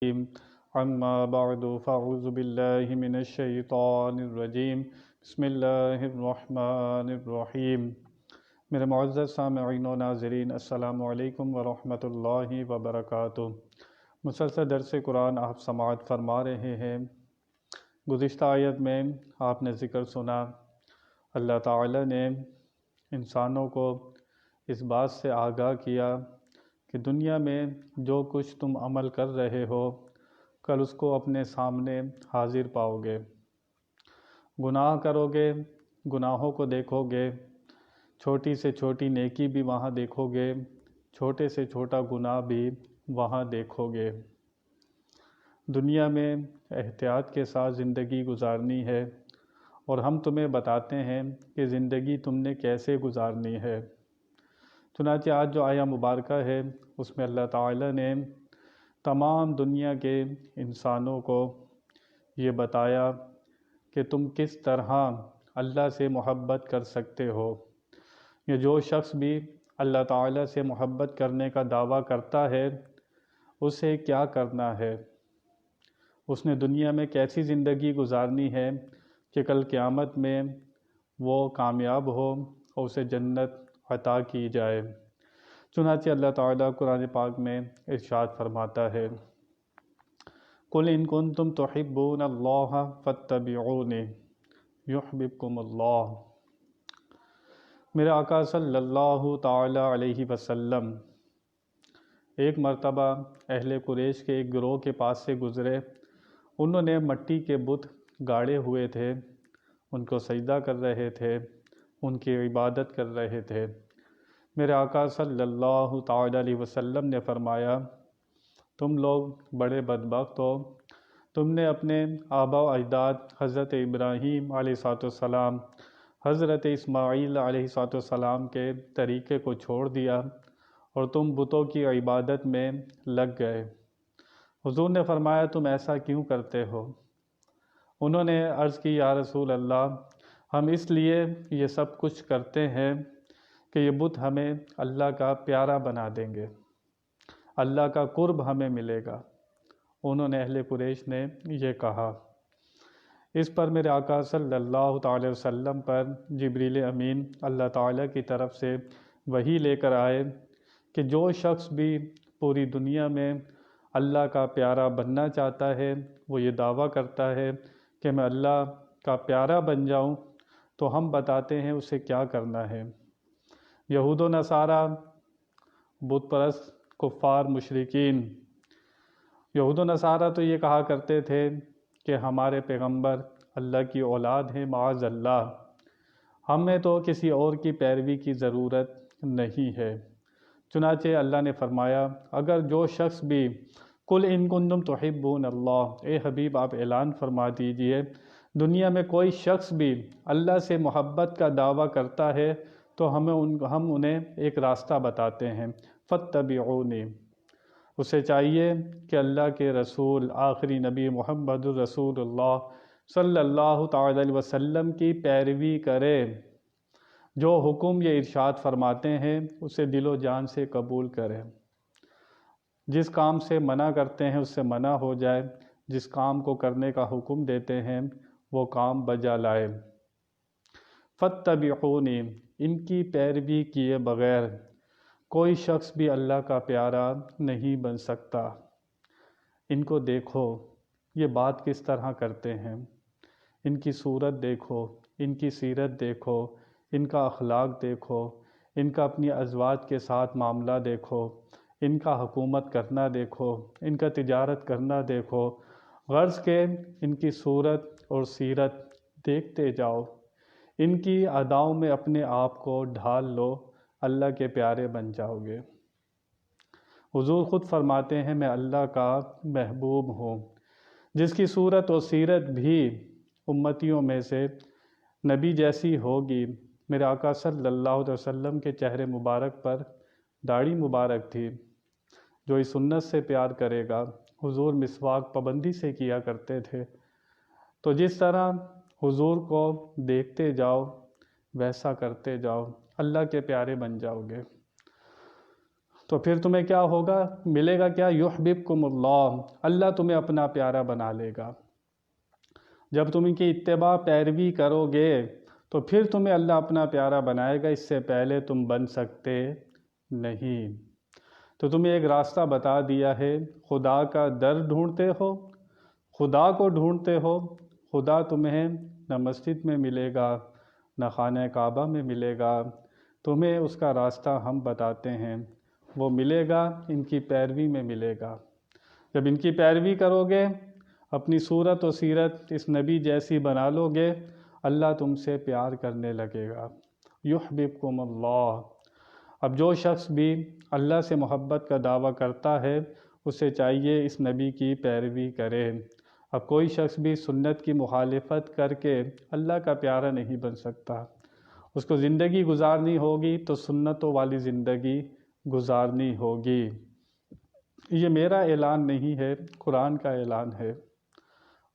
أما بعد فأعوذ بالله من الشیطان الرجیم بسم اللہ الرحمن الرحیم۔ میرے معزز سامعین و ناظرین، السلام علیکم ورحمۃ اللہ وبرکاتہ۔ مسلسل درس قرآن آپ سماعت فرما رہے ہیں۔ گزشتہ آیت میں آپ نے ذکر سنا، اللہ تعالی نے انسانوں کو اس بات سے آگاہ کیا کہ دنیا میں جو کچھ تم عمل کر رہے ہو کل اس کو اپنے سامنے حاضر پاؤ گے۔ گناہ کرو گے، گناہوں کو دیکھو گے، چھوٹی سے چھوٹی نیکی بھی وہاں دیکھو گے، چھوٹے سے چھوٹا گناہ بھی وہاں دیکھو گے۔ دنیا میں احتیاط کے ساتھ زندگی گزارنی ہے، اور ہم تمہیں بتاتے ہیں کہ زندگی تم نے کیسے گزارنی ہے۔ چنانچہ آج جو آیہ مبارکہ ہے اس میں اللہ تعالی نے تمام دنیا کے انسانوں کو یہ بتایا کہ تم کس طرح اللہ سے محبت کر سکتے ہو۔ یہ جو شخص بھی اللہ تعالی سے محبت کرنے کا دعویٰ کرتا ہے اسے کیا کرنا ہے، اس نے دنیا میں کیسی زندگی گزارنی ہے کہ کل قیامت میں وہ کامیاب ہو اور اسے جنت عطا کی جائے۔ چنانچہ اللہ تعالیٰ قرآن پاک میں ارشاد فرماتا ہے، قُلْ إِن كُنتُمْ تُحِبُّونَ اللَّهَ فَاتَّبِعُونِي يُحْبِبْكُمُ اللَّهُ۔ میرے آقا صلی اللہ تعالیٰ علیہ وسلم ایک مرتبہ اہل قریش کے ایک گروہ کے پاس سے گزرے۔ انہوں نے مٹی کے بت گاڑے ہوئے تھے، ان کو سجدہ کر رہے تھے، ان کی عبادت کر رہے تھے۔ میرے آقا صلی اللہ تعالیٰ علیہ وسلم نے فرمایا، تم لوگ بڑے بدبخت ہو، تم نے اپنے آباء و اجداد حضرت ابراہیم علیہ السلام، حضرت اسماعیل علیہ السلام کے طریقے کو چھوڑ دیا اور تم بتوں کی عبادت میں لگ گئے۔ حضور نے فرمایا، تم ایسا کیوں کرتے ہو؟ انہوں نے عرض کی، یا رسول اللہ، ہم اس لیے یہ سب کچھ کرتے ہیں کہ یہ بت ہمیں اللہ کا پیارا بنا دیں گے، اللہ کا قرب ہمیں ملے گا۔ انہوں نے اہل قریش نے یہ کہا۔ اس پر میرے آقا صلی اللہ تعالی وسلم پر جبریل امین اللہ تعالیٰ کی طرف سے وحی لے کر آئے کہ جو شخص بھی پوری دنیا میں اللہ کا پیارا بننا چاہتا ہے، وہ یہ دعویٰ کرتا ہے کہ میں اللہ کا پیارا بن جاؤں، تو ہم بتاتے ہیں اسے کیا کرنا ہے۔ یہود و نصارہ، بت پرست کفار مشرکین، یہود و نصارہ تو یہ کہا کرتے تھے کہ ہمارے پیغمبر اللہ کی اولاد ہیں، معاذ اللہ، ہمیں تو کسی اور کی پیروی کی ضرورت نہیں ہے۔ چنانچہ اللہ نے فرمایا، اگر جو شخص بھی قُلْ إِن كُنتُمْ تُحِبُّونَ اللَّهَ، اے حبیب آپ اعلان فرما دیجئے، دنیا میں کوئی شخص بھی اللہ سے محبت کا دعویٰ کرتا ہے تو ہم انہیں ایک راستہ بتاتے ہیں، فَاتَّبِعُونِي۔ اسے چاہیے کہ اللہ کے رسول آخری نبی محمد الرسول اللہ صلی اللہ تعالی علیہ وسلم کی پیروی کرے۔ جو حکم یہ ارشاد فرماتے ہیں اسے دل و جان سے قبول کرے، جس کام سے منع کرتے ہیں اس سے منع ہو جائے، جس کام کو کرنے کا حکم دیتے ہیں وہ کام بجا لائے۔ فَاتَّبِعُونِی، ان کی پیروی کیے بغیر کوئی شخص بھی اللہ کا پیارا نہیں بن سکتا۔ ان کو دیکھو یہ بات کس طرح کرتے ہیں، ان کی صورت دیکھو، ان کی سیرت دیکھو، ان کا اخلاق دیکھو، ان کا اپنی ازواج کے ساتھ معاملہ دیکھو، ان کا حکومت کرنا دیکھو، ان کا تجارت کرنا دیکھو، غرض کہ ان کی صورت اور سیرت دیکھتے جاؤ، ان کی اداؤں میں اپنے آپ کو ڈھال لو، اللہ کے پیارے بن جاؤ گے۔ حضور خود فرماتے ہیں، میں اللہ کا محبوب ہوں۔ جس کی صورت و سیرت بھی امتیوں میں سے نبی جیسی ہوگی۔ میرے آقا صلی اللہ علیہ وسلم کے چہرے مبارک پر داڑھی مبارک تھی۔ جو اس سنت سے پیار کرے گا، حضور مسواک پابندی سے کیا کرتے تھے، تو جس طرح حضور کو دیکھتے جاؤ ویسا کرتے جاؤ، اللہ کے پیارے بن جاؤ گے۔ تو پھر تمہیں کیا ہوگا، ملے گا کیا، یحببکم اللہ، اللہ تمہیں اپنا پیارا بنا لے گا۔ جب تم ان کی اتباع پیروی کرو گے تو پھر تمہیں اللہ اپنا پیارا بنائے گا، اس سے پہلے تم بن سکتے نہیں۔ تو تمہیں ایک راستہ بتا دیا ہے، خدا کا در ڈھونڈتے ہو، خدا کو ڈھونڈتے ہو، خدا تمہیں نہ مسجد میں ملے گا نہ خانہ کعبہ میں ملے گا، تمہیں اس کا راستہ ہم بتاتے ہیں، وہ ملے گا ان کی پیروی میں ملے گا۔ جب ان کی پیروی کرو گے، اپنی صورت و سیرت اس نبی جیسی بنا لو گے، اللہ تم سے پیار کرنے لگے گا۔ یحببکم اللہ۔ اب جو شخص بھی اللہ سے محبت کا دعویٰ کرتا ہے، اسے چاہیے اس نبی کی پیروی کرے۔ اب کوئی شخص بھی سنت کی مخالفت کر کے اللہ کا پیارا نہیں بن سکتا۔ اس کو زندگی گزارنی ہوگی تو سنتوں والی زندگی گزارنی ہوگی۔ یہ میرا اعلان نہیں ہے، قرآن کا اعلان ہے۔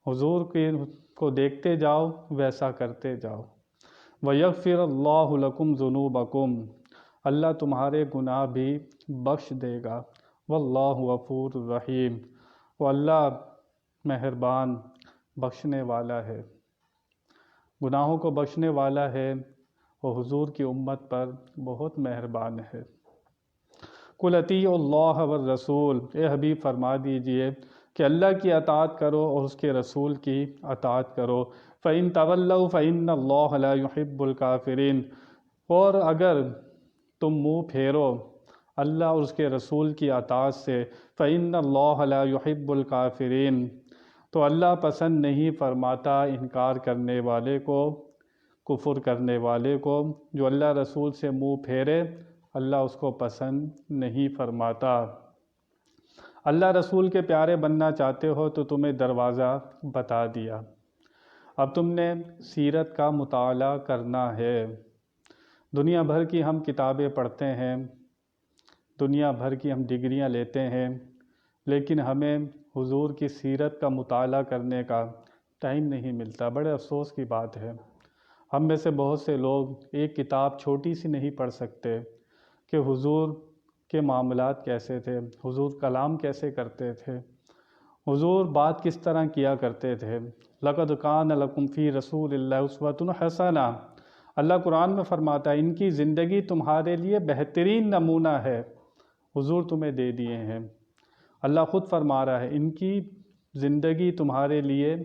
حضور کو دیکھتے جاؤ، ویسا کرتے جاؤ۔ وَيَغْفِرَ اللَّهُ لَكُمْ ذُنُوبَكُمْ، اللہ تمہارے گناہ بھی بخش دے گا۔ وَاللَّهُ غَفُورٌ رَحِيمٌ، وہ اللہ مہربان بخشنے والا ہے، گناہوں کو بخشنے والا ہے، وہ حضور کی امت پر بہت مہربان ہے۔ قُلْ اطیعوا اللہ والرسول، اے حبیب فرما دیجئے کہ اللہ کی اطاعت کرو اور اس کے رسول کی اطاعت کرو۔ فَإِن تَوَلَّوْا فَإِنَّ اللَّهَ لَا يُحِبُّ الْكَافِرِينَ، اور اگر تم منہ پھیرو اللہ اور اس کے رسول کی اطاعت سے، فَإِنَّ اللَّهَ لَا يُحِبُّ الْكَافِرِينَ، تو اللہ پسند نہیں فرماتا انکار کرنے والے کو، کفر کرنے والے کو۔ جو اللہ رسول سے منہ پھیرے اللہ اس کو پسند نہیں فرماتا۔ اللہ رسول کے پیارے بننا چاہتے ہو تو تمہیں دروازہ بتا دیا۔ اب تم نے سیرت کا مطالعہ کرنا ہے۔ دنیا بھر کی ہم کتابیں پڑھتے ہیں، دنیا بھر کی ہم ڈگریاں لیتے ہیں، لیکن ہمیں حضور کی سیرت کا مطالعہ کرنے کا ٹائم نہیں ملتا۔ بڑے افسوس کی بات ہے، ہم میں سے بہت سے لوگ ایک کتاب چھوٹی سی نہیں پڑھ سکتے کہ حضور کے معاملات کیسے تھے، حضور کلام کیسے کرتے تھے، حضور بات کس طرح کیا کرتے تھے۔ لَقَدْ كَانَ لَكُمْ فِي رَسُولِ اللَّهِ أُسْوَةٌ حَسَنَةٌ، اللہ قرآن میں فرماتا ہے ان کی زندگی تمہارے لیے بہترین نمونہ ہے، حضور تمہیں دے دیے ہیں۔ اللہ خود فرما رہا ہے ان کی زندگی تمہارے لیے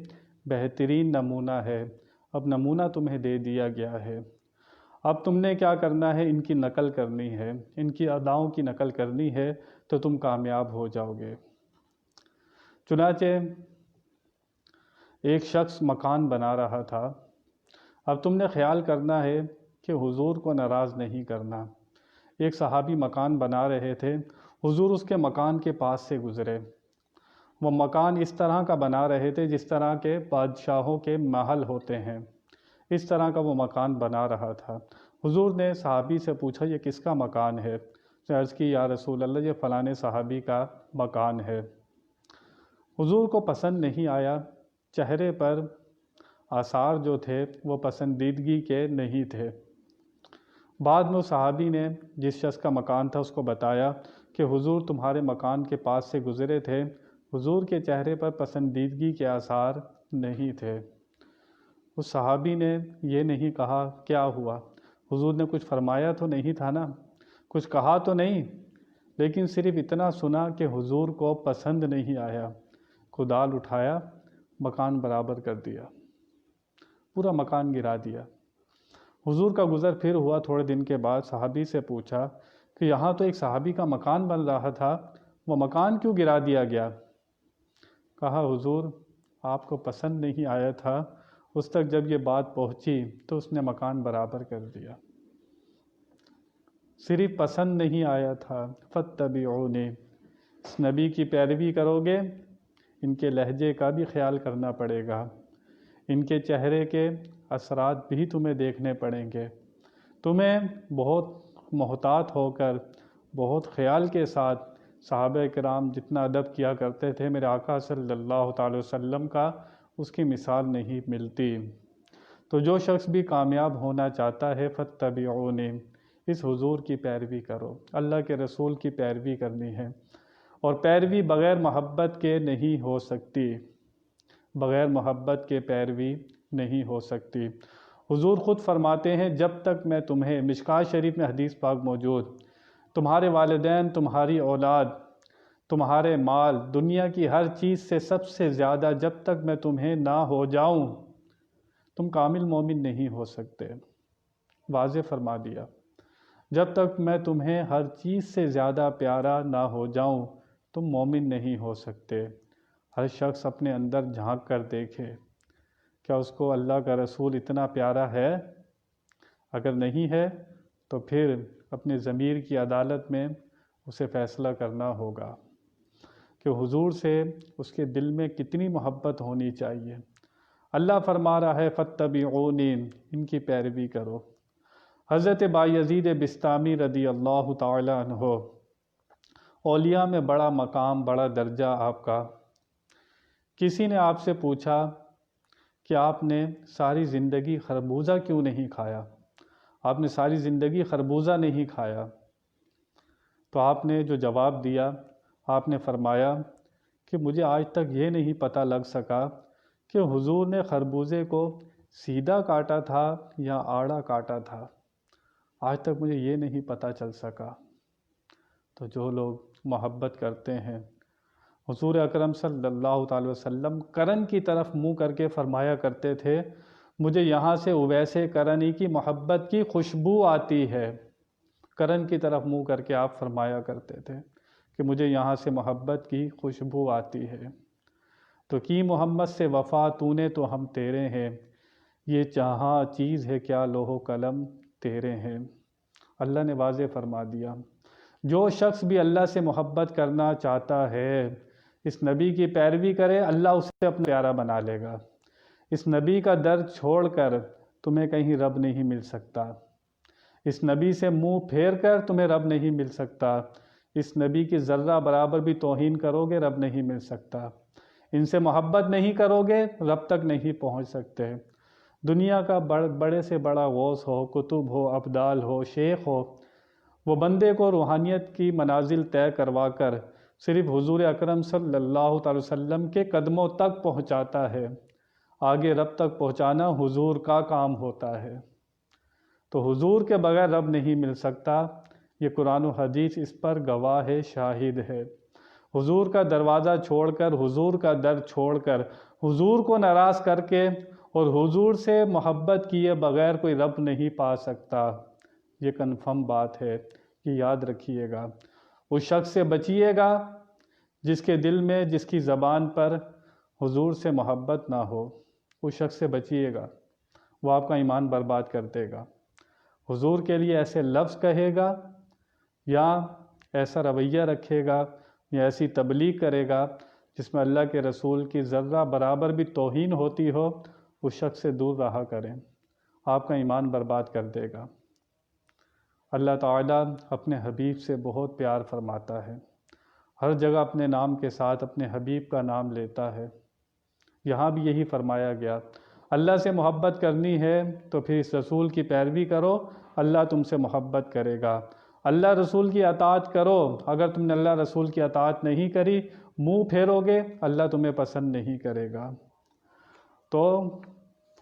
بہترین نمونہ ہے، اب نمونہ تمہیں دے دیا گیا ہے، اب تم نے کیا کرنا ہے، ان کی نقل کرنی ہے، ان کی اداؤں کی نقل کرنی ہے تو تم کامیاب ہو جاؤ گے۔ چنانچہ ایک شخص مکان بنا رہا تھا، اب تم نے خیال کرنا ہے کہ حضور کو ناراض نہیں کرنا۔ ایک صحابی مکان بنا رہے تھے، حضور اس کے مکان کے پاس سے گزرے۔ وہ مکان اس طرح کا بنا رہے تھے جس طرح کے بادشاہوں کے محل ہوتے ہیں، اس طرح کا وہ مکان بنا رہا تھا۔ حضور نے صحابی سے پوچھا یہ کس کا مکان ہے؟ اس نے عرض کی یا رسول اللہ یہ فلاں صحابی کا مکان ہے۔ حضور کو پسند نہیں آیا، چہرے پر آثار جو تھے وہ پسندیدگی کے نہیں تھے۔ بعد میں اس صحابی نے جس شخص کا مکان تھا اس کو بتایا کہ حضور تمہارے مکان کے پاس سے گزرے تھے، حضور کے چہرے پر پسندیدگی کے آثار نہیں تھے۔ اس صحابی نے یہ نہیں کہا کیا ہوا، حضور نے کچھ فرمایا تو نہیں تھا نا، کچھ کہا تو نہیں، لیکن صرف اتنا سنا کہ حضور کو پسند نہیں آیا، کدال اٹھایا، مکان برابر کر دیا، پورا مکان گرا دیا۔ حضور کا گزر پھر ہوا تھوڑے دن کے بعد، صحابی سے پوچھا کہ یہاں تو ایک صحابی کا مکان بن رہا تھا، وہ مکان کیوں گرا دیا گیا؟ کہا حضور آپ کو پسند نہیں آیا تھا، اس تک جب یہ بات پہنچی تو اس نے مکان برابر کر دیا۔ صرف پسند نہیں آیا تھا، فاتبعونی، اس نبی کی پیروی کرو گے، ان کے لہجے کا بھی خیال کرنا پڑے گا، ان کے چہرے کے اثرات بھی تمہیں دیکھنے پڑیں گے، تمہیں بہت محتاط ہو کر بہت خیال کے ساتھ صحابہ کرام جتنا ادب کیا کرتے تھے میرے آقا صلی اللہ تعالی وسلم کا، اس کی مثال نہیں ملتی۔ تو جو شخص بھی کامیاب ہونا چاہتا ہے فاتبعونی، اس حضور کی پیروی کرو، اللہ کے رسول کی پیروی کرنی ہے، اور پیروی بغیر محبت کے نہیں ہو سکتی، بغیر محبت کے پیروی نہیں ہو سکتی۔ حضور خود فرماتے ہیں جب تک میں تمہیں، مشکوٰۃ شریف میں حدیث پاک موجود، تمہارے والدین، تمہاری اولاد، تمہارے مال، دنیا کی ہر چیز سے سب سے زیادہ جب تک میں تمہیں نہ ہو جاؤں، تم کامل مومن نہیں ہو سکتے۔ واضح فرما دیا، جب تک میں تمہیں ہر چیز سے زیادہ پیارا نہ ہو جاؤں تم مومن نہیں ہو سکتے۔ ہر شخص اپنے اندر جھانک کر دیکھے، کیا اس کو اللہ کا رسول اتنا پیارا ہے؟ اگر نہیں ہے تو پھر اپنے ضمیر کی عدالت میں اسے فیصلہ کرنا ہوگا کہ حضور سے اس کے دل میں کتنی محبت ہونی چاہیے۔ اللہ فرما رہا ہے فاتبعونی، ان کی پیروی کرو۔ حضرت بایزید بسطامی رضی اللہ تعالی عنہ، اولیاء میں بڑا مقام، بڑا درجہ آپ کا۔ کسی نے آپ سے پوچھا کہ آپ نے ساری زندگی خربوزہ کیوں نہیں کھایا؟ آپ نے ساری زندگی خربوزہ نہیں کھایا؟ تو آپ نے جو جواب دیا، آپ نے فرمایا کہ مجھے آج تک یہ نہیں پتہ لگ سکا کہ حضور نے خربوزے کو سیدھا کاٹا تھا یا آڑا کاٹا تھا، آج تک مجھے یہ نہیں پتہ چل سکا۔ تو جو لوگ محبت کرتے ہیں، حضور اکرم صلی اللہ تعالی وسلم کرن کی طرف منہ کر کے فرمایا کرتے تھے مجھے یہاں سے اویس کرنی کی محبت کی خوشبو آتی ہے۔ کرن کی طرف منہ کر کے آپ فرمایا کرتے تھے کہ مجھے یہاں سے محبت کی خوشبو آتی ہے۔ تو کی محمد سے وفا تو نے تو ہم تیرے ہیں، یہ جہاں چیز ہے کیا لوح و قلم تیرے ہیں۔ اللہ نے واضح فرما دیا، جو شخص بھی اللہ سے محبت کرنا چاہتا ہے، اس نبی کی پیروی کرے، اللہ اسے اپنا پیارا بنا لے گا۔ اس نبی کا در چھوڑ کر تمہیں کہیں رب نہیں مل سکتا، اس نبی سے منہ پھیر کر تمہیں رب نہیں مل سکتا، اس نبی کی ذرہ برابر بھی توہین کرو گے رب نہیں مل سکتا، ان سے محبت نہیں کرو گے رب تک نہیں پہنچ سکتے۔ دنیا کا بڑے سے بڑا غوث ہو، قطب ہو، ابدال ہو، شیخ ہو، وہ بندے کو روحانیت کی منازل طے کروا کر صرف حضور اکرم صلی اللہ تعالی وسلم کے قدموں تک پہنچاتا ہے۔ آگے رب تک پہنچانا حضور کا کام ہوتا ہے۔ تو حضور کے بغیر رب نہیں مل سکتا، یہ قرآن و حدیث اس پر گواہ ہے، شاہد ہے۔ حضور کا دروازہ چھوڑ کر، حضور کا در چھوڑ کر، حضور کو ناراض کر کے اور حضور سے محبت کیے بغیر کوئی رب نہیں پا سکتا، یہ کنفرم بات ہے، یہ یاد رکھیے گا۔ اس شخص سے بچیے گا جس کے دل میں، جس کی زبان پر حضور سے محبت نہ ہو، اس شخص سے بچیے گا، وہ آپ کا ایمان برباد کر دے گا۔ حضور کے لیے ایسے لفظ کہے گا یا ایسا رویہ رکھے گا یا ایسی تبلیغ کرے گا جس میں اللہ کے رسول کی ذرہ برابر بھی توہین ہوتی ہو، اس شخص سے دور رہا کریں، آپ کا ایمان برباد کر دے گا۔ اللہ تعالیٰ اپنے حبیب سے بہت پیار فرماتا ہے، ہر جگہ اپنے نام کے ساتھ اپنے حبیب کا نام لیتا ہے۔ یہاں بھی یہی فرمایا گیا، اللہ سے محبت کرنی ہے تو پھر اس رسول کی پیروی کرو، اللہ تم سے محبت کرے گا۔ اللہ رسول کی اطاعت کرو، اگر تم نے اللہ رسول کی اطاعت نہیں کری، منہ پھیرو گے، اللہ تمہیں پسند نہیں کرے گا۔ تو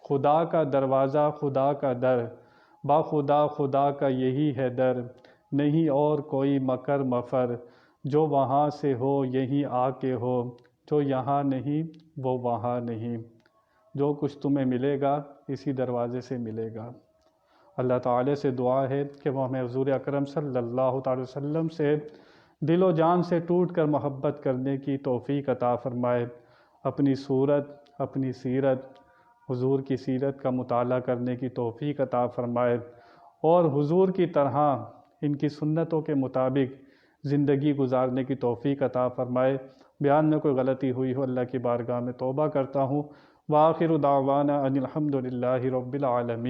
خدا کا دروازہ، خدا کا در، با خدا خدا کا یہی ہے در، نہیں اور کوئی مکر مفر، جو وہاں سے ہو یہیں آ کے ہو، جو یہاں نہیں وہ وہاں نہیں، جو کچھ تمہیں ملے گا اسی دروازے سے ملے گا۔ اللہ تعالیٰ سے دعا ہے کہ وہ ہمیں حضور اکرم صلی اللہ تعالی وسلم سے دل و جان سے ٹوٹ کر محبت کرنے کی توفیق عطا فرمائے، اپنی صورت، اپنی سیرت، حضور کی سیرت کا مطالعہ کرنے کی توفیق عطا فرمائے، اور حضور کی طرح ان کی سنتوں کے مطابق زندگی گزارنے کی توفیق عطا فرمائے۔ بیان میں کوئی غلطی ہوئی ہو اللہ کی بارگاہ میں توبہ کرتا ہوں۔ وآخر دعوانا ان الحمد للہ رب العالمین۔